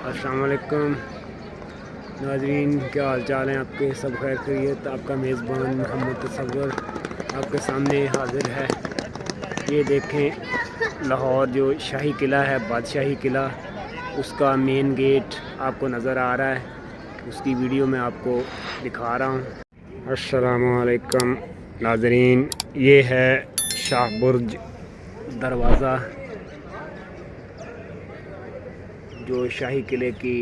अस्सलाम वालेकुम नाज़रीन, क्या हाल चाल हैं आपके? सब खैर खैरियत। आपका मेज़बान मोहम्मद तसव्वुर आपके सामने हाज़िर है। ये देखें, लाहौर जो शाही किला है, बादशाही किला, उसका मेन गेट आपको नज़र आ रहा है। उसकी वीडियो मैं आपको दिखा रहा हूँ। अस्सलामु अलैकुम नाज़रीन, ये है शाह बुर्ज दरवाज़ा, जो शाही किले की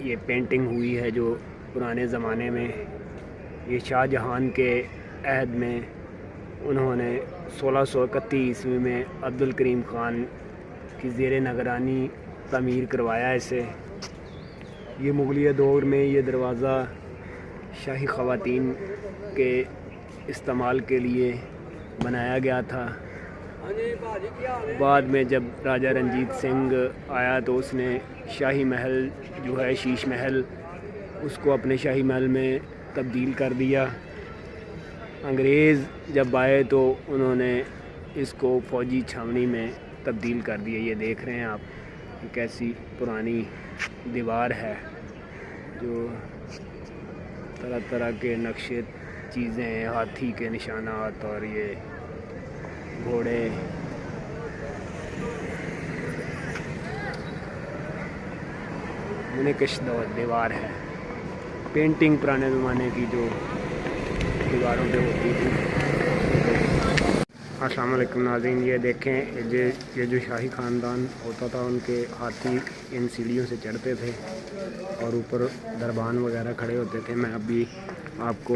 ये पेंटिंग हुई है। जो पुराने ज़माने में ये शाहजहां के अहद में उन्होंने 1631 ईस्वी में अब्दुल करीम ख़ान की ज़ेर निगरानी तमीर करवाया इसे। ये मुग़लिया दौर में ये दरवाज़ा शाही ख़वातीन के इस्तेमाल के लिए बनाया गया था। बाद में जब राजा रंजीत सिंह आया तो उसने शाही महल जो है, शीश महल, उसको अपने शाही महल में तब्दील कर दिया। अंग्रेज़ जब आए तो उन्होंने इसको फ़ौजी छावनी में तब्दील कर दिया। ये देख रहे हैं आप, कैसी पुरानी दीवार है, जो तरह तरह के नक्शे चीज़ें, हाथी के निशानात और ये घोड़े। मुनक़िश दीवार है, पेंटिंग पुराने ज़माने की जो दीवारों पे होती थी। अस्सलाम वालेकुम नाज़रीन, ये देखें, ये जो शाही ख़ानदान होता था, उनके हाथी इन सीढ़ियों से चढ़ते थे और ऊपर दरबान वगैरह खड़े होते थे। मैं अभी आपको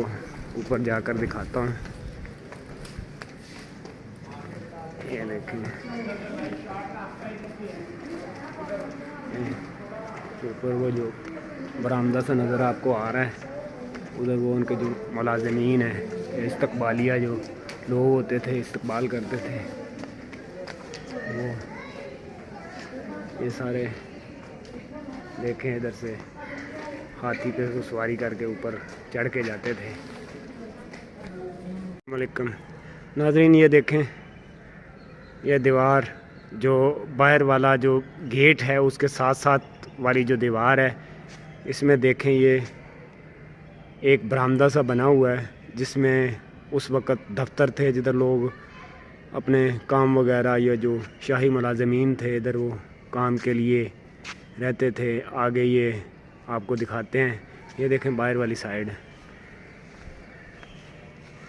ऊपर जाकर दिखाता हूँ। ये देखें, ऊपर वो जो बरामदा सा नज़र आपको आ रहा है, उधर वो उनके जो मुलाज़िमीन हैं, इस्तकबालिया जो लोग होते थे, इस्तकबाल करते थे, वो ये सारे देखें, इधर से हाथी पे सवारी करके ऊपर चढ़ के जाते थे। वालेकुम नाज़रीन, ये देखें, ये दीवार जो बाहर वाला जो गेट है, उसके साथ साथ वाली जो दीवार है, इसमें देखें, ये एक बरामदा सा बना हुआ है, जिसमें उस वक़्त दफ्तर थे, जिधर लोग अपने काम वगैरह, या जो शाही मुलाज़िमीन थे, इधर वो काम के लिए रहते थे। आगे ये आपको दिखाते हैं। ये देखें, बाहर वाली साइड,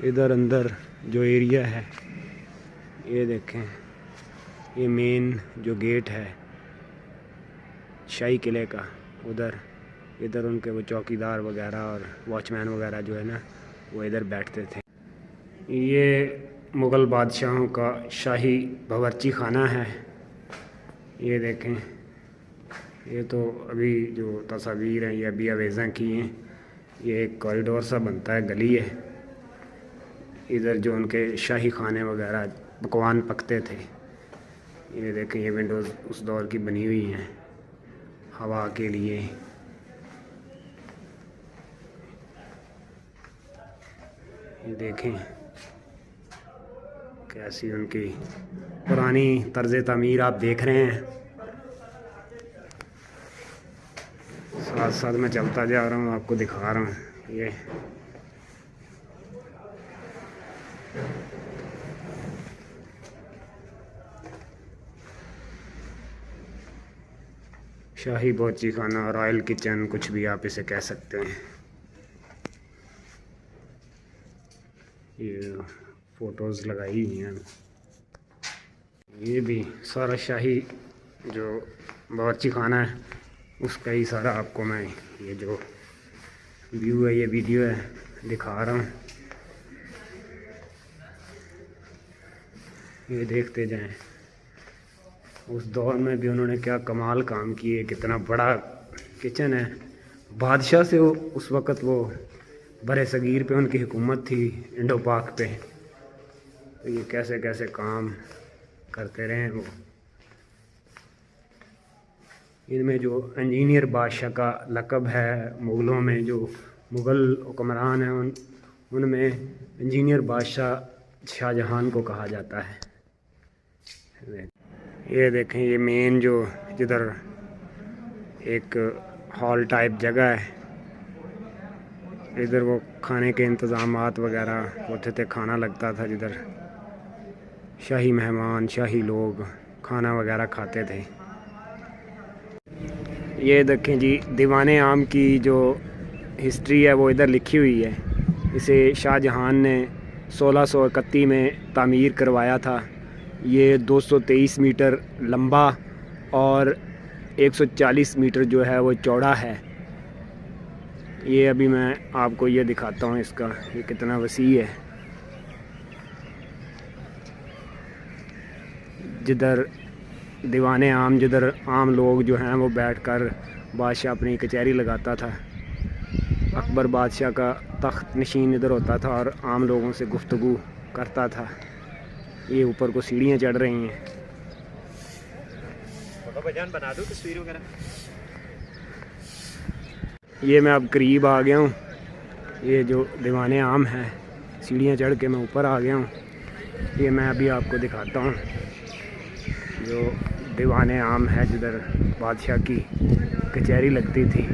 इधर अंदर जो एरिया है, ये देखें, ये मेन जो गेट है शाही किले का, उधर इधर उनके वो चौकीदार वगैरह और वॉचमैन वगैरह जो है ना, वो इधर बैठते थे। ये मुग़ल बादशाहों का शाही बावर्ची खाना है। ये देखें, ये तो अभी जो तस्वीर हैं, ये अभी अवेज़ा की हैं। ये एक कॉरिडोर सा बनता है, गली है, इधर जो उनके शाही खाने वगैरह पकवान पकते थे। ये देखें, ये विंडोज़ उस दौर की बनी हुई हैं हवा के लिए। ये देखें, कैसी उनकी पुरानी तर्ज़ तामीर आप देख रहे हैं। साथ साथ मैं चलता जा रहा हूँ, आपको दिखा रहा हूँ। ये शाही बावर्ची खाना, रॉयल किचन, कुछ भी आप इसे कह सकते हैं। ये फ़ोटोज़ लगाई हुई हैं। ये भी सारा शाही जो बावर्ची खाना है, उसका ही सारा आपको मैं ये जो व्यू है, ये वीडियो है, दिखा रहा हूँ। ये देखते जाएं, उस दौर में भी उन्होंने क्या कमाल काम किए। कितना बड़ा किचन है। बादशाह से वो उस वक़्त वो बरे सगीर पे उनकी हुकूमत थी, इंडो पाक पे। तो ये कैसे कैसे काम करते रहे वो। इनमें जो इंजीनियर बादशाह का लक़ब है, मुग़लों में जो मुग़ल हुक्मरान हैं, उनमें इंजीनियर बादशाह शाहजहां को कहा जाता है। ये देखें, ये मेन जो जिधर एक हॉल टाइप जगह है। इधर वो खाने के इंतज़ामात वगैरह होते थे, खाना लगता था जिधर शाही मेहमान, शाही लोग खाना वगैरह खाते थे। ये देखें जी, दीवाने आम की जो हिस्ट्री है वो इधर लिखी हुई है। इसे शाहजहां ने 1631 में तामीर करवाया था। ये 223 मीटर लंबा और 140 मीटर जो है वो चौड़ा है। ये अभी मैं आपको ये दिखाता हूँ, इसका ये कितना वसी है। जिधर दीवाने आम, जिधर आम लोग जो हैं वो बैठकर बादशाह अपनी कचहरी लगाता था। अकबर बादशाह का तख्त नशीन इधर होता था और आम लोगों से गुफ्तगू करता था। ये ऊपर को सीढ़ियाँ चढ़ रही हैं। बना दूं तस्वीर वगैरह। ये मैं अब करीब आ गया हूँ। ये जो दीवाने आम है, सीढ़ियाँ चढ़ के मैं ऊपर आ गया हूँ। ये मैं अभी आपको दिखाता हूँ जो दीवाने आम है, जिधर बादशाह की कचहरी लगती थी।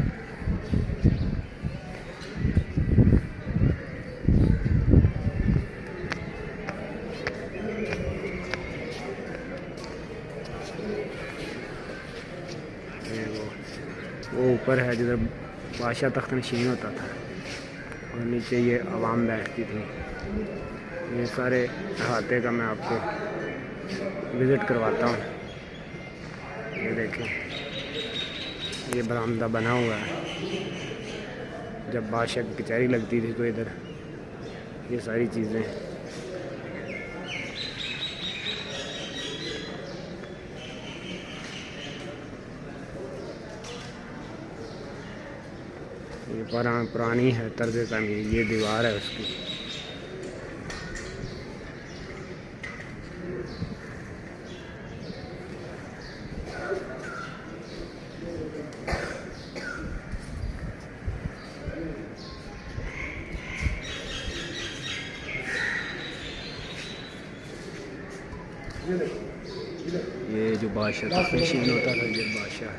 वो ऊपर है जिधर बादशाह तख्त नशीन होता था और नीचे ये आवाम बैठती थी। ये सारे अहाते का मैं आपको विज़िट करवाता हूँ। ये देखें, ये बरामदा बना हुआ है। जब बादशाह की कचहरी लगती थी तो इधर ये सारी चीज़ें। ये पुरानी है तर्ज तामीर, ये दीवार है उसकी। ये जो बादशाह तख्त नशीन होता था, ये बादशाह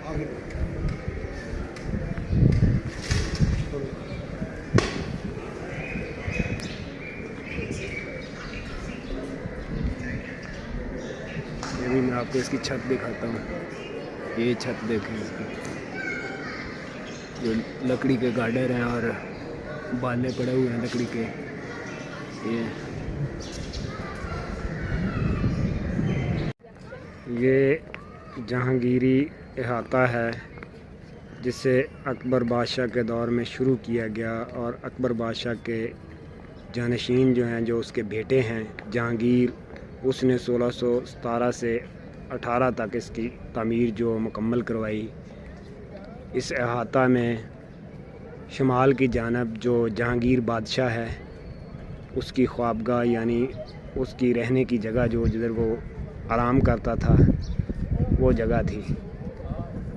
भी मैं आपको इसकी छत दिखाता हूँ। ये छत देखें इसकी, जो लकड़ी के गार्डर हैं और बाले पड़े हुए हैं लकड़ी के। ये जहांगीरी अहाता है जिसे अकबर बादशाह के दौर में शुरू किया गया और अकबर बादशाह के जानशीन जो हैं, जो उसके बेटे हैं जहांगीर, उसने 1617 से 18 तक इसकी तामीर जो मुकम्मल करवाई। इस अहाता में शमाल की जानब जो जहांगीर बादशाह है उसकी ख्वाबगाह, यानी उसकी रहने की जगह, जो जिधर वो आराम करता था, वो जगह थी।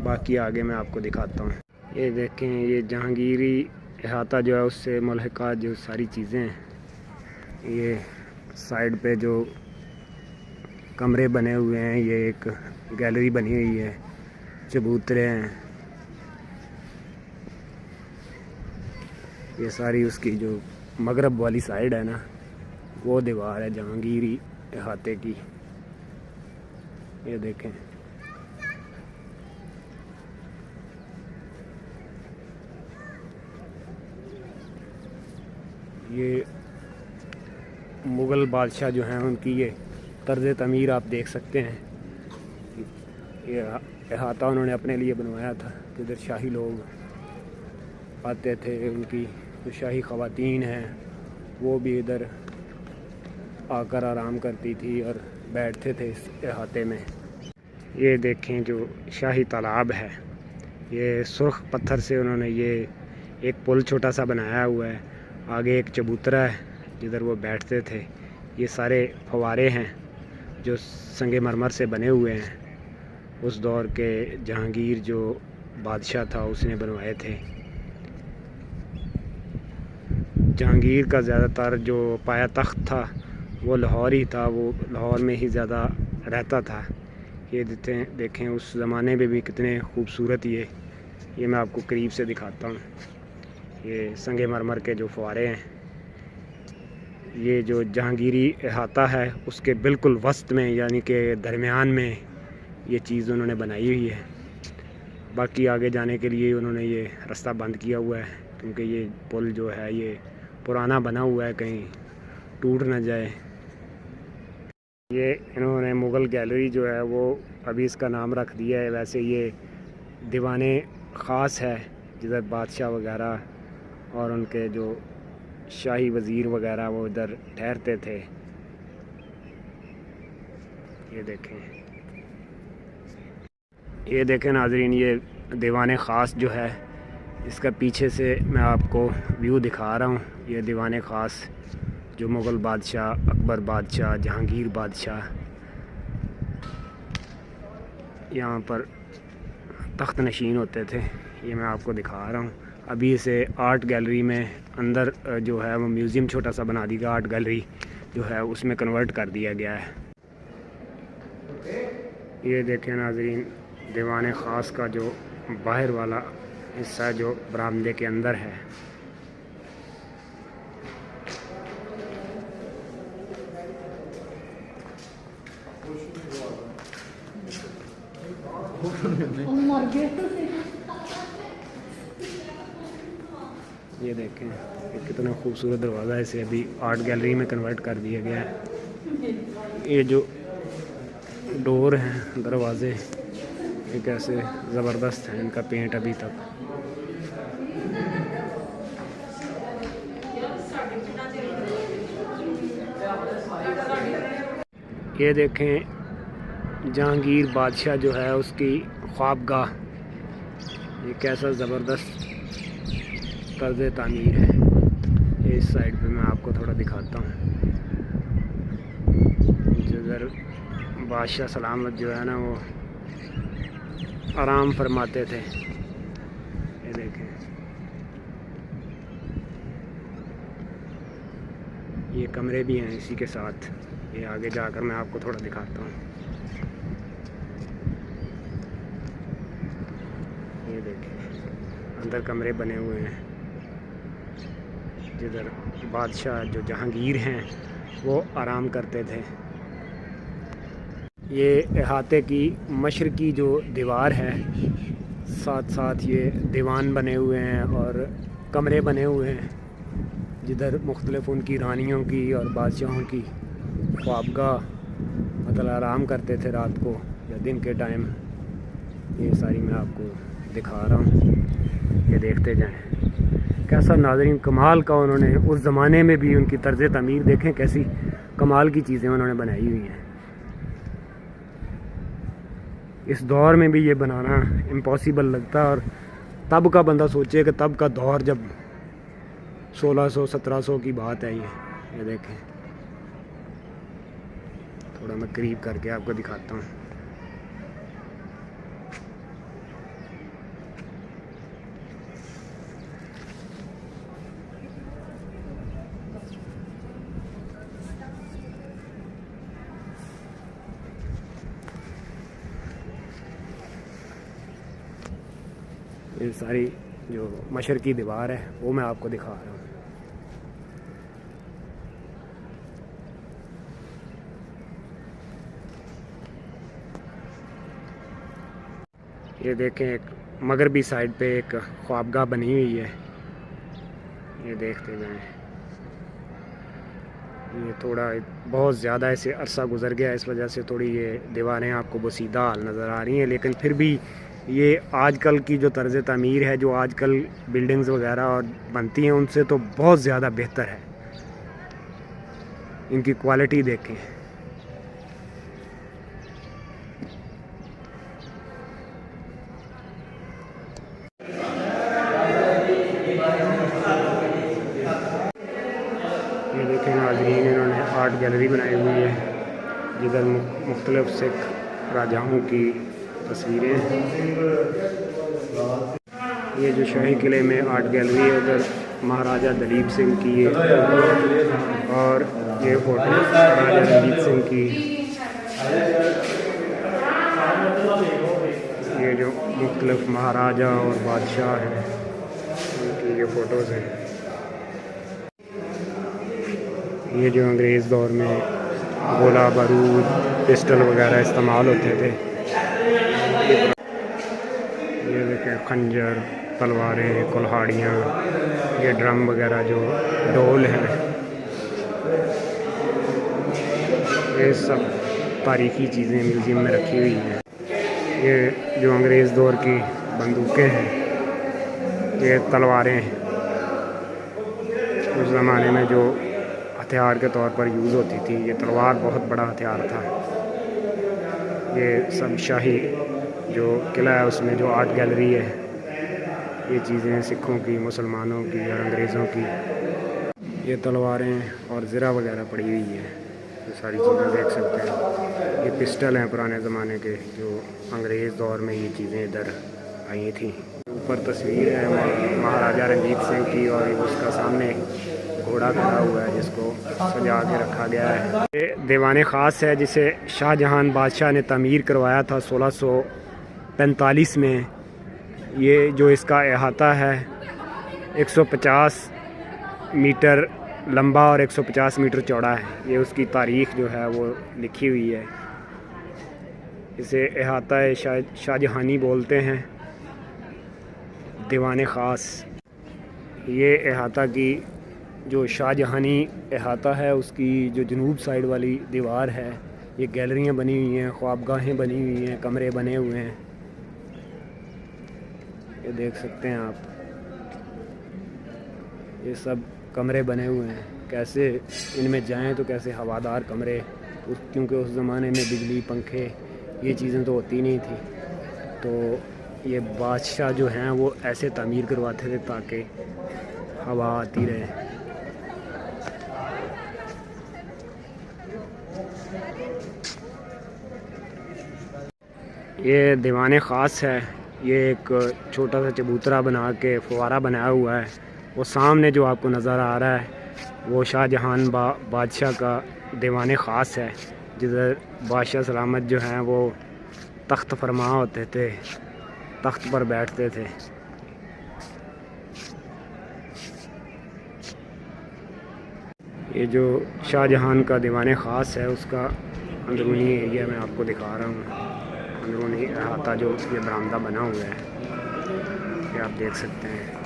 बाकी आगे मैं आपको दिखाता हूँ। ये देखें, ये जहांगीरी अहाता जो है उससे मुल्हिका जो सारी चीज़ें हैं। ये साइड पे जो कमरे बने हुए हैं, ये एक गैलरी बनी हुई है, चबूतरे हैं। ये सारी उसकी जो मगरब वाली साइड है ना, वो दीवार है जहांगीरी अहाते की। ये देखें, ये मुग़ल बादशाह जो हैं उनकी ये तर्ज तमीर आप देख सकते हैं। ये अहाता उन्होंने अपने लिए बनवाया था, इधर शाही लोग आते थे। उनकी जो शाही ख़वातीन हैं वो भी इधर आकर आराम करती थी और बैठते थे इस अहाते में। ये देखें, जो शाही तालाब है, ये सुर्ख पत्थर से उन्होंने ये एक पुल छोटा सा बनाया हुआ है। आगे एक चबूतरा है जिधर वो बैठते थे। ये सारे फवारे हैं जो संगे मरमर से बने हुए हैं। उस दौर के जहांगीर जो बादशाह था उसने बनवाए थे। जहांगीर का ज़्यादातर जो पाया तख्त था वो लाहौर ही था, वो लाहौर में ही ज़्यादा रहता था। ये देखें उस ज़माने में भी कितने खूबसूरत ये ये मैं आपको करीब से दिखाता हूँ। ये संगे मरमर के जो फुआरे हैं, ये जो जहांगीरी अहाता है उसके बिल्कुल वस्त में यानी कि दरमियान में ये चीज़ उन्होंने बनाई हुई है। बाकी आगे जाने के लिए उन्होंने ये रास्ता बंद किया हुआ है क्योंकि ये पुल जो है ये पुराना बना हुआ है, कहीं टूट ना जाए। ये इन्होंने मुग़ल गैलरी जो है वो अभी इसका नाम रख दिया है। वैसे ये दीवाने ख़ास है जिधर बादशाह वगैरह और उनके जो शाही वज़ीर वगैरह वो इधर ठहरते थे। ये देखें नाज़रीन, ये दीवाने ख़ास जो है इसका पीछे से मैं आपको व्यू दिखा रहा हूँ। ये दीवाने ख़ास जो मुग़ल बादशाह, अकबर बादशाह, जहांगीर बादशाह यहाँ पर तख्त नशीन होते थे, ये मैं आपको दिखा रहा हूँ। अभी इसे आर्ट गैलरी में अंदर जो है वो म्यूज़ियम छोटा सा बना दिया, आर्ट गैलरी जो है उसमें कन्वर्ट कर दिया गया है। ये देखें नाज़रीन, दीवाने ख़ास का जो बाहर वाला हिस्सा जो बरामदे के अंदर है। ये देखें ये कितना खूबसूरत दरवाज़ा है, इसे अभी आर्ट गैलरी में कन्वर्ट कर दिया गया है। ये जो डोर हैं, दरवाज़े, ये कैसे ज़बरदस्त हैं, इनका पेंट अभी तक। ये देखें जहांगीर बादशाह जो है उसकी ख्वाबगाह, ये कैसा ज़बरदस्त तर्ज़ तामीर है। इस साइड पे मैं आपको थोड़ा दिखाता हूँ। जिधर बादशाह सलामत जो है ना वो आराम फरमाते थे। ये देखें, ये कमरे भी हैं इसी के साथ। ये आगे जाकर मैं आपको थोड़ा दिखाता हूँ। ये देखें अंदर कमरे बने हुए हैं जिधर बादशाह जो जहांगीर हैं वो आराम करते थे। ये अहाते की मशरकी जो दीवार है, साथ साथ ये दीवान बने हुए हैं और कमरे बने हुए हैं जिधर मुख्तलिफ उनकी रानियों की और बादशाहों की ख्वाबगाह, मतलब आराम करते थे रात को या दिन के टाइम। ये सारी मैं आपको दिखा रहा हूँ, ये देखते जाएं। कैसा नाज़रीन कमाल का उन्होंने उस ज़माने में भी उनकी तर्ज़ तमीर देखें, कैसी कमाल की चीज़ें उन्होंने बनाई हुई हैं। इस दौर में भी ये बनाना इम्पॉसिबल लगता है, और तब का बंदा सोचे कि तब का दौर जब 1600-1700 की बात है। ये देखें, थोड़ा मैं करीब करके आपको दिखाता हूँ। ये सारी जो मशरकी दीवार है वो मैं आपको दिखा रहा हूँ। ये देखें एक मगरबी साइड पे एक ख्वाबगाह बनी हुई है, ये देखते जाएं। ये थोड़ा बहुत ज़्यादा ऐसे अरसा गुजर गया, इस वजह से थोड़ी ये दीवारें आपको बोसीदा हाल नज़र आ रही हैं, लेकिन फिर भी ये आजकल की जो तर्ज़ तामीर है, जो आजकल बिल्डिंग्स वगैरह और बनती हैं उनसे तो बहुत ज़्यादा बेहतर है। इनकी क्वालिटी देखें। ये देखें नाज़रीन, इन्होंने आर्ट गैलरी बनाई हुई है जिधर मुख्तलिफ सिख राजाओं की तस्वीरें। ये जो शाही किले में आर्ट गैलरी है उधर महाराजा दलीप सिंह की है, और ये फोटो महाराजा रंजीत सिंह की। ये जो मुख्तलिफ महाराजा और बादशाह हैं, उनकी ये फ़ोटोज़ हैं। ये जो अंग्रेज़ दौर में गोला बारूद पिस्टल वगैरह इस्तेमाल होते थे, ये देखें खंजर, तलवारें, कुल्हाड़ियाँ, ये ड्रम वगैरह जो ढोल हैं, ये सब तारीख़ी चीज़ें म्यूज़ियम में रखी हुई हैं। ये जो अंग्रेज़ दौर की बंदूकें हैं, ये तलवारें हैं, उस ज़माने में जो हथियार के तौर पर यूज़ होती थी। ये तलवार बहुत बड़ा हथियार था। ये सब शाही जो किला है उसमें जो आर्ट गैलरी है, ये चीज़ें सिखों की, मुसलमानों की और अंग्रेज़ों की। ये तलवारें और ज़रा वगैरह पड़ी हुई हैं, ये सारी चीज़ें देख सकते हैं। ये पिस्टल हैं पुराने ज़माने के, जो अंग्रेज़ दौर में ये चीज़ें इधर आई थी। ऊपर तस्वीर है महाराजा रंजीत सिंह की और उसका सामने घोड़ा खड़ा हुआ है जिसको सजा के रखा गया है। ये दीवान ख़ास है जिसे शाहजहां बादशाह ने तमीर करवाया था 1645 में। ये जो इसका अहाता है 150 मीटर लंबा और 150 मीटर चौड़ा है। ये उसकी तारीख़ जो है वो लिखी हुई है। इसे अहाता शाहजहानी बोलते हैं, दीवान ख़ास। ये अहाता की जो शाहजहानी अहाता है उसकी जो जनूब साइड वाली दीवार है, ये गैलरियाँ बनी हुई हैं, ख्वाबगाहें बनी हुई हैं, कमरे बने हुए हैं, ये देख सकते हैं आप। ये सब कमरे बने हुए हैं, कैसे इनमें जाएं तो कैसे हवादार कमरे, क्योंकि उस ज़माने में बिजली पंखे ये चीज़ें तो होती नहीं थी। तो ये बादशाह जो हैं वो ऐसे तामीर करवाते थे ताकि हवा आती रहे। ये दीवान ख़ास है। ये एक छोटा सा चबूतरा बना के फुवारा बनाया हुआ है। वो सामने जो आपको नज़र आ रहा है वो शाहजहां बादशाह का दीवान ख़ास है, जिधर बादशाह सलामत जो हैं वो तख्त फरमा होते थे, तख्त पर बैठते थे। ये जो शाहजहां का दीवान ख़ास है उसका अंदरूनी एरिया मैं आपको दिखा रहा हूँ। अंदरूनी अहाता जो ये बरामदा बना हुआ है, ये आप देख सकते हैं।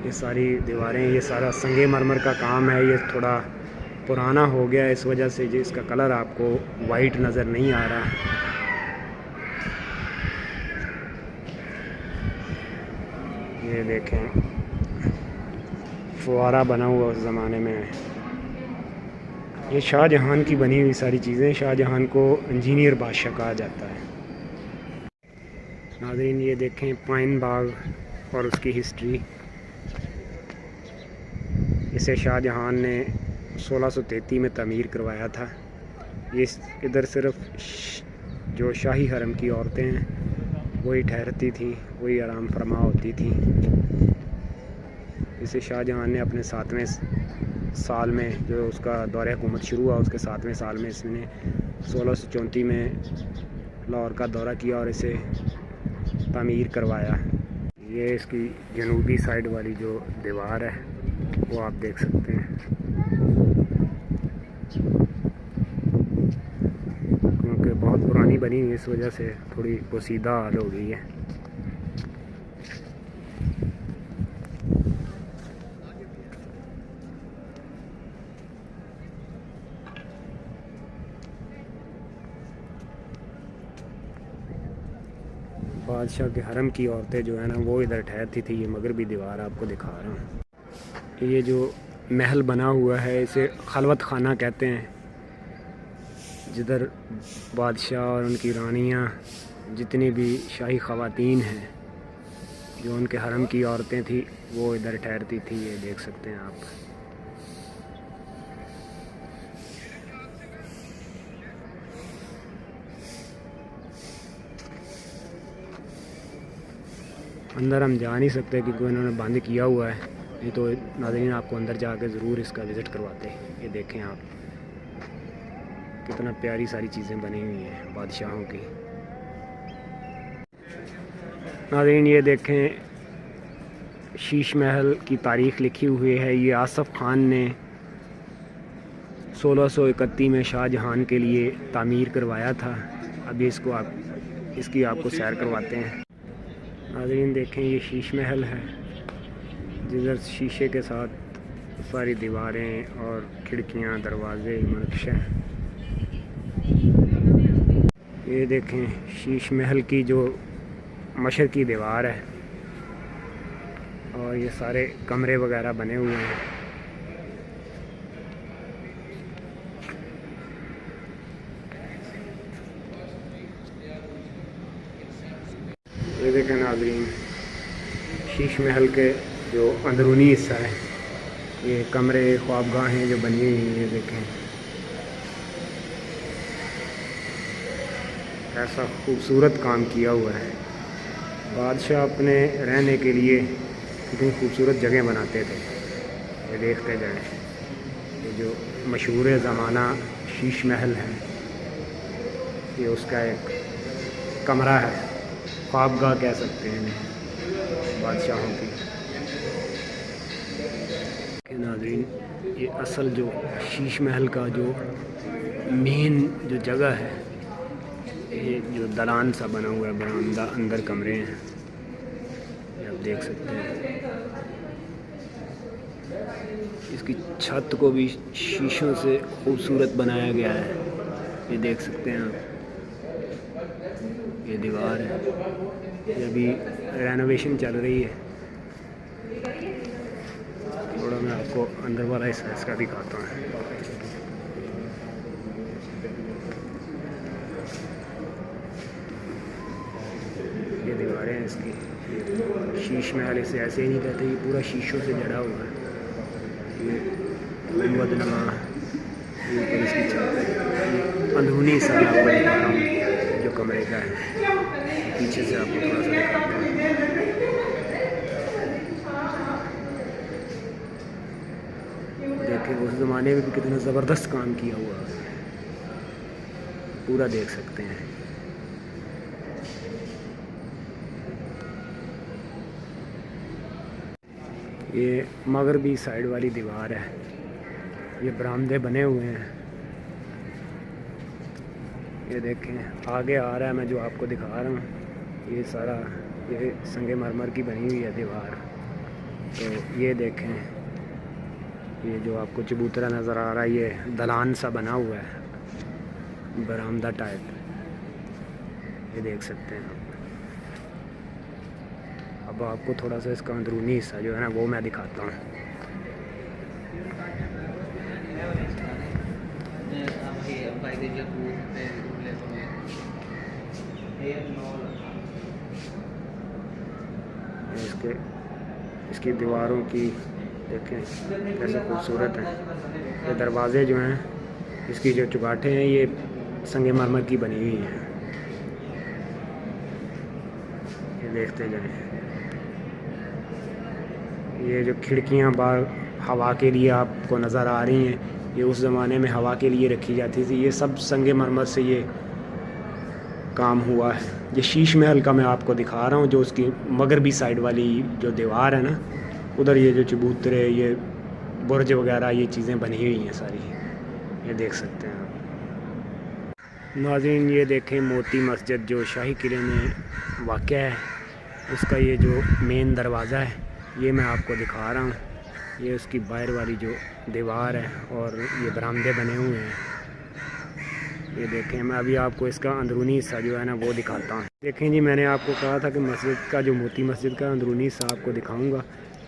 ये सारी दीवारें, ये सारा संगे मरमर का काम है। ये थोड़ा पुराना हो गया है, इस वजह से जो इसका कलर आपको वाइट नज़र नहीं आ रहा। ये देखें फुवारा बना हुआ उस ज़माने में। ये शाहजहां की बनी हुई सारी चीज़ें, शाहजहां को इंजीनियर बादशाह कहा जाता है। नाज़रीन ये देखें पाइन बाग और उसकी हिस्ट्री। इसे शाहजहां ने 1633 में तमीर करवाया था। ये इधर सिर्फ जो शाही हरम की औरतें हैं वही ठहरती थी, वही आराम फरमा होती थी। इसे शाहजहां ने अपने 7वें साल में, जो उसका दौरे हुकूमत शुरू हुआ उसके 7वें साल में, इसने 1634 में लाहौर का दौरा किया और इसे तमीर करवाया। ये इसकी जनूबी साइड वाली जो दीवार है वो आप देख सकते हैं, क्योंकि बहुत पुरानी बनी हुई इस वजह से थोड़ी पोसीदा हाल हो गई है। बादशाह के हरम की औरतें जो है ना वो इधर ठहरती थी। ये मगरबी दीवार आपको दिखा रहा हूँ। ये जो महल बना हुआ है इसे खलवत खाना कहते हैं, जिधर बादशाह और उनकी रानियाँ, जितनी भी शाही ख़वातीन हैं, जो उनके हरम की औरतें थी वो इधर ठहरती थी। ये देख सकते हैं आप। अंदर हम जा नहीं सकते क्योंकि उन्होंने बंद किया हुआ है। नहीं तो नाज़रीन आपको अंदर जाके ज़रूर इसका विज़िट करवाते हैं। ये देखें आप, कितना प्यारी सारी चीज़ें बनी हुई हैं बादशाहों की। नाज़रीन ये देखें, शीश महल की तारीख़ लिखी हुई है। ये आसफ़ ख़ान ने 1631 में शाहजहां के लिए तामीर करवाया था। अभी इसकी आपको सैर करवाते हैं। नाज़रीन देखें, ये शीश महल है जिधर शीशे के साथ सारी दीवारें और खिड़कियां, दरवाजे, नक्शे। ये देखें, शीश महल की जो मशरक़ी दीवार है और ये सारे कमरे वगैरह बने हुए हैं। ये देखें नाज़रीन, शीश महल के जो अंदरूनी हिस्सा है, ये कमरे, ख्वाबगाहें जो बनी हुई हैं। ये देखें ऐसा खूबसूरत काम किया हुआ है। बादशाह अपने रहने के लिए कितनी खूबसूरत जगह बनाते थे। ये देखते जाएं, ये जो मशहूर ज़माना शीश महल है, ये उसका एक कमरा है, ख्वाबगाह कह सकते हैं बादशाहों की। नाज़रीन ये असल जो शीश महल का जो मेन जो जगह है, ये जो दलान सा बना हुआ है, बरामदा, अंदर कमरे हैं, ये आप देख सकते हैं। इसकी छत को भी शीशों से खूबसूरत बनाया गया है। ये देख सकते हैं आप, ये दीवार है, ये अभी रेनोवेशन चल रही है। थोड़ा मैं आपको अंदर वाला हिस्सा इसका दिखाता हूँ। ये दीवारें हैं इसकी। शीश महल इसे ऐसे ही नहीं कहते, ये पूरा शीशों से जड़ा हुआ है। ये गुंबद नमा, ये ऊपर इसकी छत है। ये अंदरूनी हिस्सा मैं आपको दिखा रहा हूँ जो कमरे का है। पीछे से आपको थोड़ा सा दिखाता हूँ। देखिए उस ज़माने में भी कितना ज़बरदस्त काम किया हुआ है, पूरा देख सकते हैं। ये मगरबी साइड वाली दीवार है, ये बरामदे बने हुए हैं। ये देखें आगे आ रहा है, मैं जो आपको दिखा रहा हूँ, ये सारा ये संगे मरमर की बनी हुई है दीवार। तो ये देखें, ये जो आपको चबूतरा नज़र आ रहा है, ये दलान सा बना हुआ है, बरामदा टाइप। ये देख सकते हैं आप। अब आपको थोड़ा सा इसका अंदरूनी हिस्सा जो है ना वो मैं दिखाता हूँ। इसकी दीवारों की देखें कैसे खूबसूरत है। ये दरवाज़े जो हैं, इसकी जो चुगाटें हैं, ये संगमरमर की बनी हुई हैं। ये देखते जाएं। ये जो खिड़कियां बाहर हवा के लिए आपको नज़र आ रही हैं, ये उस ज़माने में हवा के लिए रखी जाती थी। ये सब संगमरमर से ये काम हुआ है। ये शीश महल का मैं आपको दिखा रहा हूँ, जो उसकी मगरबी साइड वाली जो दीवार है ना, उधर ये जो चबूतरे, ये बुर्ज वगैरह, ये चीज़ें बनी हुई हैं सारी। ये देख सकते हैं आप। नाज़रीन ये देखें, मोती मस्जिद जो शाही किले में वाक़ है, उसका ये जो मेन दरवाज़ा है, ये मैं आपको दिखा रहा हूँ। ये उसकी बाहर वाली जो दीवार है और ये बरामदे बने हुए हैं। ये देखें, मैं अभी आपको इसका अंदरूनी हिस्सा जो है ना वो दिखाता हूँ। देखें जी, मैंने आपको कहा था कि मस्जिद का जो मोती मस्जिद का अंदरूनी हिस्सा आपको दिखाऊंगा,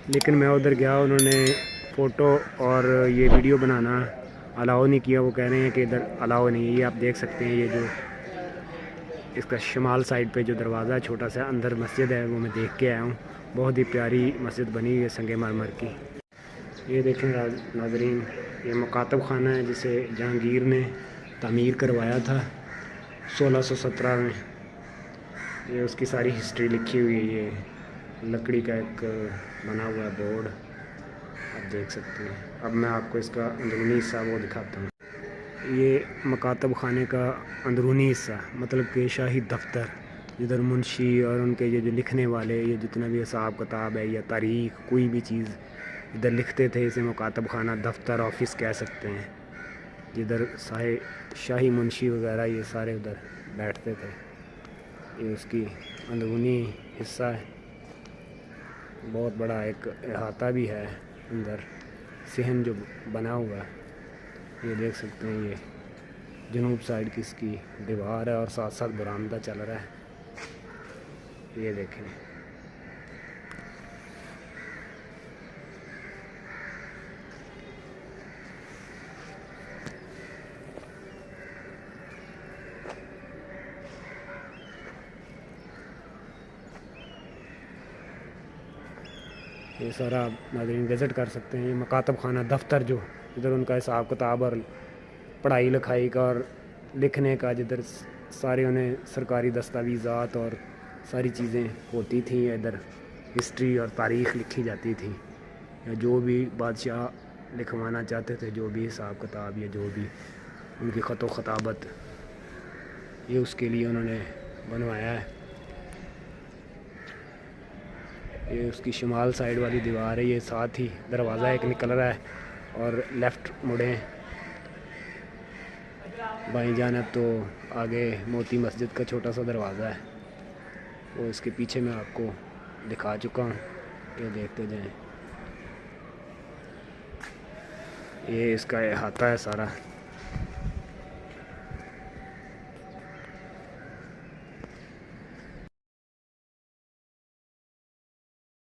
लेकिन मैं उधर गया, उन्होंने फ़ोटो और ये वीडियो बनाना अलाउ नहीं किया। वो कह रहे हैं कि इधर अलाउ नहीं है। ये आप देख सकते हैं, ये जो इसका शमाल साइड पे जो दरवाज़ा छोटा सा अंदर मस्जिद है, वो मैं देख के आया हूँ। बहुत ही प्यारी मस्जिद बनी हुई है संगमरमर की। ये देखें नाज़रीन, ये मुकातब खाना है जिसे जहांगीर ने तामीर करवाया था 1617 में। ये उसकी सारी हिस्ट्री लिखी हुई है। लकड़ी का एक बना हुआ है बोर्ड, आप देख सकते हैं। अब मैं आपको इसका अंदरूनी हिस्सा वो दिखाता हूँ। ये मकातब खाने का अंदरूनी हिस्सा, मतलब कि शाही दफ्तर, जिधर मुंशी और उनके ये जो लिखने वाले, ये जितना भी हिसाब किताब है या तारीख़ कोई भी चीज़ इधर लिखते थे, इसे मुकातब खाना, दफ्तर, ऑफिस कह सकते हैं। जिधर सारे शाही मुंशी वगैरह ये सारे उधर बैठते थे। ये उसकी अंदरूनी हिस्सा है। बहुत बड़ा एक अहाता भी है अंदर, सहन जो बना हुआ है, ये देख सकते हैं। ये जनूब साइड की इसकी दीवार है और साथ साथ बरामदा चल रहा है, ये देखें। ये सारा आप नाज़रीन विज़िट कर सकते हैं। ये मकातब खाना दफ्तर जो, इधर उनका हिसाब किताब और पढ़ाई लिखाई का और लिखने का, जिधर सारे उन्हें सरकारी दस्तावेज़ात और सारी चीज़ें होती थी। इधर हिस्ट्री और तारीख़ लिखी जाती थी, या जो भी बादशाह लिखवाना चाहते थे, जो भी हिसाब किताब या जो भी उनकी ख़त व ख़ताबत, ये उसके लिए उन्होंने बनवाया है। ये उसकी शुमाल साइड वाली दीवार है। ये साथ ही दरवाज़ा एक निकल रहा है, और लेफ़्ट मुड़ें बाईं जानब तो आगे मोती मस्जिद का छोटा सा दरवाज़ा है, वो इसके पीछे मैं आपको दिखा चुका हूँ, ये देखते जाएं। ये इसका अहाता है सारा।